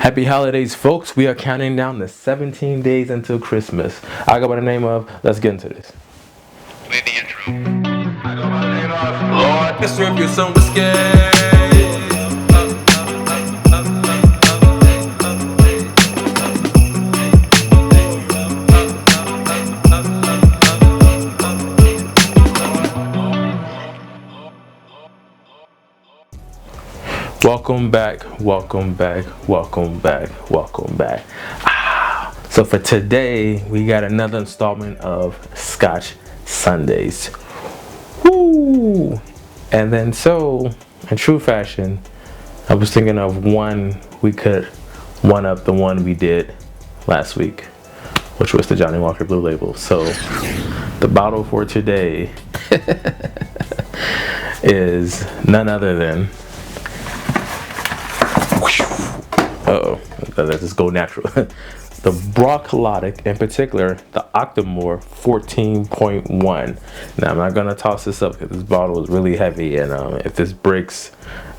Happy holidays, folks. We are counting down the 17 days until Christmas. I go by the name of, let's get into this. Play the intro. I go by the name of Lord. Let's serve you some whiskey. Welcome back, welcome back, welcome back, welcome back. So for today, we got another installment of Scotch Sundays. Woo! And then so, in true fashion, I was thinking of one we could one up the one we did last week, which was the Johnny Walker Blue Label. So the bottle for today is none other than let's just go natural. The Broccolotic, in particular, the Octomore 14.1. Now, I'm not gonna toss this up because this bottle is really heavy, and if this breaks,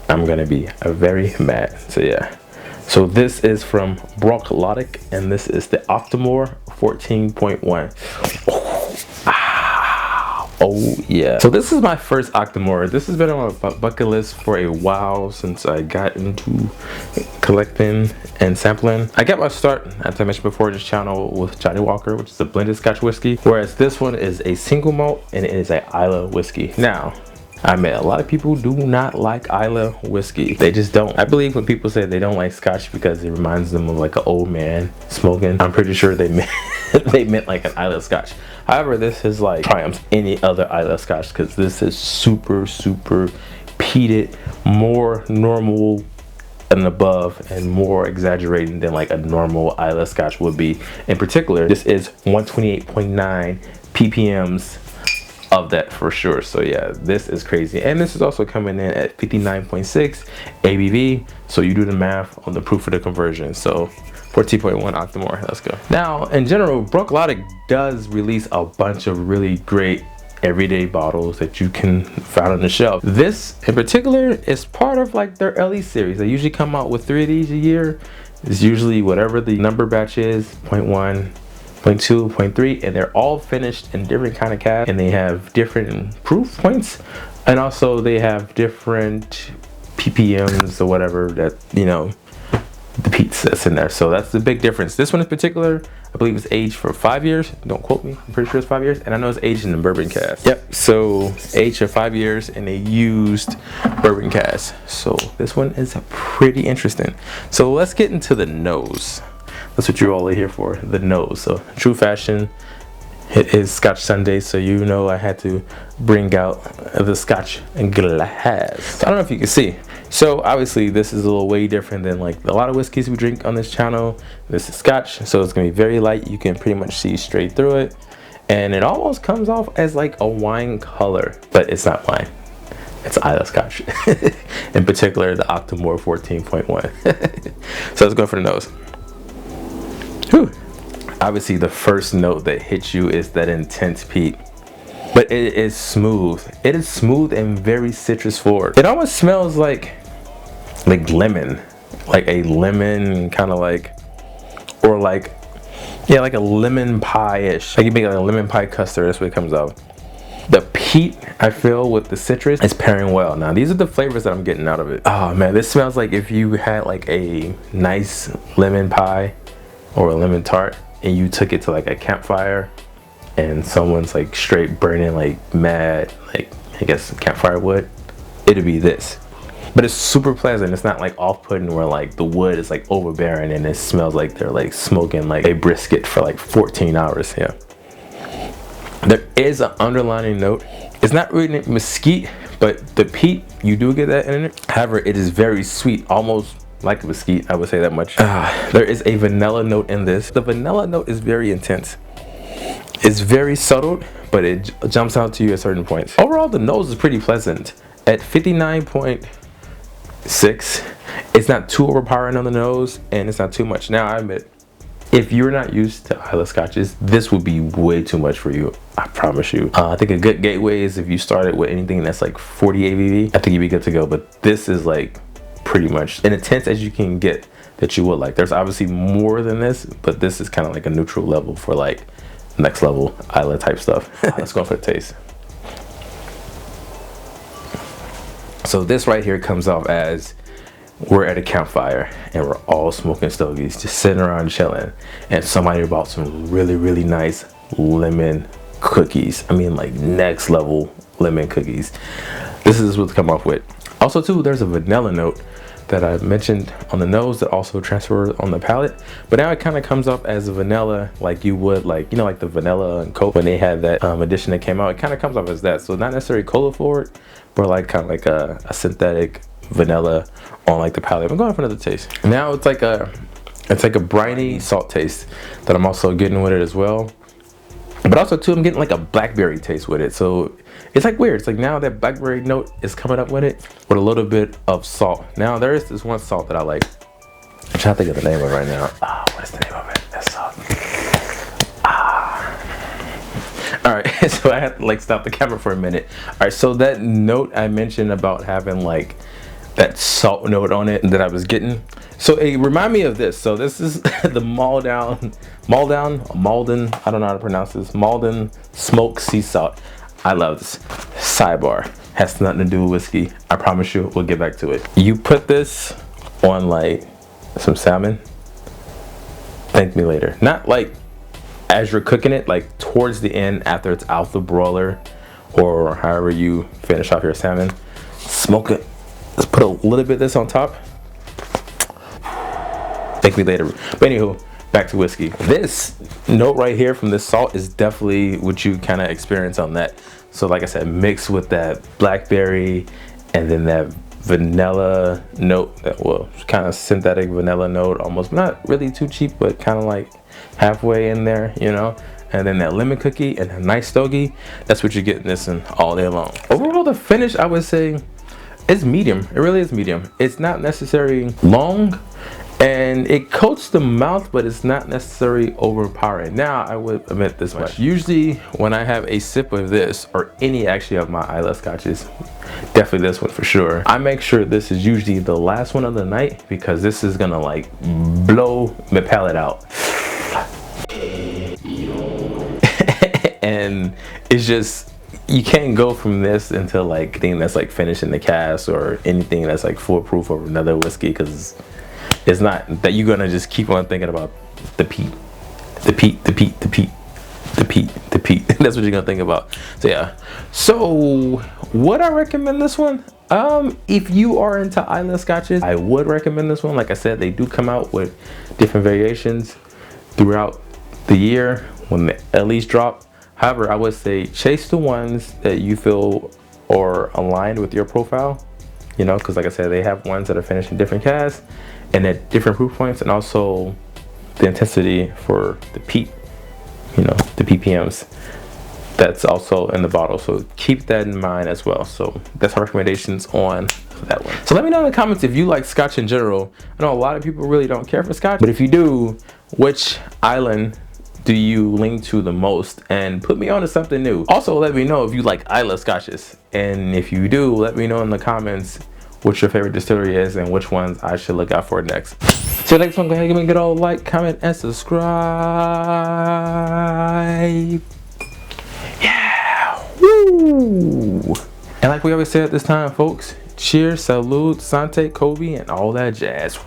I'm gonna be very mad. So yeah. So this is from Broccolotic, and this is the Octomore 14.1. Oh yeah. So this is my first Octomore. This has been on my bucket list for a while since I got into collecting and sampling. I got my start, as I mentioned before, this channel with Johnny Walker, which is a blended Scotch whiskey, whereas this one is a single malt and it is a Islay whiskey. Now, I met a lot of people do not like Islay whiskey. They just don't. I believe when people say they don't like Scotch because it reminds them of like an old man smoking, I'm pretty sure they meant they meant like an Islay Scotch. However, this is like triumphs any other Islay Scotch because this is super peated, more normal and above, and more exaggerating than like a normal Islay Scotch would be. In particular, this is 128.9 ppms of that for sure. So yeah, this is crazy, and this is also coming in at 59.6 ABV. So you do the math on the proof of the conversion. So 14.1 Octomore, let's go. Now, in general, Broccolotic does release a bunch of really great everyday bottles that you can find on the shelf. This in particular is part of like their LE series. They usually come out with 3 of these a year. It's usually whatever the number batch is, 0.1, 0.2, 0.3, and they're all finished in different kind of casks, and they have different proof points, and also they have different PPMs or whatever that, you know, the peats that's in there. So that's the big difference. This one in particular, I believe is aged for 5 years. Don't quote me, I'm pretty sure it's 5 years, and I know it's aged in the bourbon cask. Yep, so aged for 5 years in a used bourbon cask. So this one is pretty interesting. So let's get into the nose. That's what you're all here for, the nose. So true fashion, it is Scotch Sunday, so you know I had to bring out the Scotch glass. So I don't know if you can see. So obviously this is a little way different than like a lot of whiskeys we drink on this channel. This is Scotch, so it's gonna be very light. You can pretty much see straight through it, and it almost comes off as like a wine color, but it's not wine. It's Islay Scotch. In particular, the Octomore 14.1. So let's go for the nose. Whew. Obviously the first note that hits you is that intense peat, but it is smooth. It is smooth and very citrus forward. It almost smells like lemon, like a lemon kind of like, or like, yeah, like a lemon pie-ish. Like you make like a lemon pie custard, that's what it comes out. The peat, I feel, with the citrus is pairing well. Now these are the flavors that I'm getting out of it. Oh man, this smells like if you had like a nice lemon pie or a lemon tart and you took it to like a campfire and someone's like straight burning like mad, like I guess campfire wood, it'd be this. But it's super pleasant. It's not like off-putting where like the wood is like overbearing and it smells like they're like smoking like a brisket for like 14 hours. Yeah. There is an underlining note. It's not really mesquite, but the peat, you do get that in it. However, it is very sweet, almost like a mesquite, I would say that much. There is a vanilla note in this. The vanilla note is very intense. It's very subtle, but it jumps out to you at certain points. Overall, the nose is pretty pleasant. At 59.6, it's not too overpowering on the nose, and it's not too much. Now, I admit, if you're not used to Islay Scotches, this would be way too much for you, I promise you. I think a good gateway is if you started with anything that's like 40 ABV, I think you'd be good to go. But this is like pretty much as intense as you can get that you would like. There's obviously more than this, but this is kind of like a neutral level for like next level Islay type stuff. Let's go for the taste. So this right here comes off as we're at a campfire and we're all smoking stogies, just sitting around chilling, and somebody bought some really nice lemon cookies. I mean, like next level lemon cookies. This is what's come off with. Also too, there's a vanilla note that I mentioned on the nose that also transfers on the palate, but now it kind of comes off as a vanilla, like you would, like, you know, like the vanilla and Coke when they had that edition that came out. It kind of comes off as that, so not necessarily cola forward, but like kind of like a synthetic vanilla on like the palate. I'm going for another taste. Now it's like a briny salt taste that I'm also getting with it as well. But also too, I'm getting like a blackberry taste with it. So it's like weird. It's like now that blackberry note is coming up with it with a little bit of salt. Now there is this one salt that I like. I'm trying to think of the name of it right now. What is the name of it? That salt. All right, so I had to like stop the camera for a minute. All right, so that note I mentioned about having like that salt note on it that I was getting. So it remind me of this. So this is the Malden, I don't know how to pronounce this. Malden smoked sea salt. I love this. Sidebar, has nothing to do with whiskey. I promise you, we'll get back to it. You put this on like some salmon. Thank me later. Not like as you're cooking it, like towards the end after it's out the broiler or however you finish off your salmon. Smoke it. Let's put a little bit of this on top. Thank me later. But anywho, back to whiskey. This note right here from this salt is definitely what you kind of experience on that. So like I said, mixed with that blackberry and then that vanilla note, that, well, kind of synthetic vanilla note, almost not really too cheap, but kind of like halfway in there, you know. And then that lemon cookie and a nice stogie. That's what you're getting this in all day long. Overall, the finish, I would say, it's medium. It really is medium. It's not necessarily long, and it coats the mouth, but it's not necessarily overpowering. Now, I would admit this much. Usually, when I have a sip of this, or any actually of my Islay scotches, definitely this one for sure, I make sure this is usually the last one of the night, because this is gonna like blow my palate out. And it's just, you can't go from this until like thing that's like finishing the cask or anything that's like foolproof of another whiskey, because it's not that you're gonna just keep on thinking about the peat. That's what you're gonna think about. So yeah. So would I recommend this one? If you are into Islay scotches, I would recommend this one. Like I said, they do come out with different variations throughout the year when they at least drop. However, I would say chase the ones that you feel are aligned with your profile, you know, because like I said, they have ones that are finished in different casks and at different proof points, and also the intensity for the peat, you know, the PPMs that's also in the bottle. So keep that in mind as well. So that's our recommendations on that one. So let me know in the comments if you like Scotch in general. I know a lot of people really don't care for Scotch, but if you do, which island do you lean to the most, and put me on to something new. Also, let me know if you like Islay scotches, and if you do, let me know in the comments what your favorite distillery is and which ones I should look out for next. So next one, go ahead and give me a good old like, comment, and subscribe. Yeah, woo! And like we always say at this time, folks, cheers, salute, sante, Kobe, and all that jazz.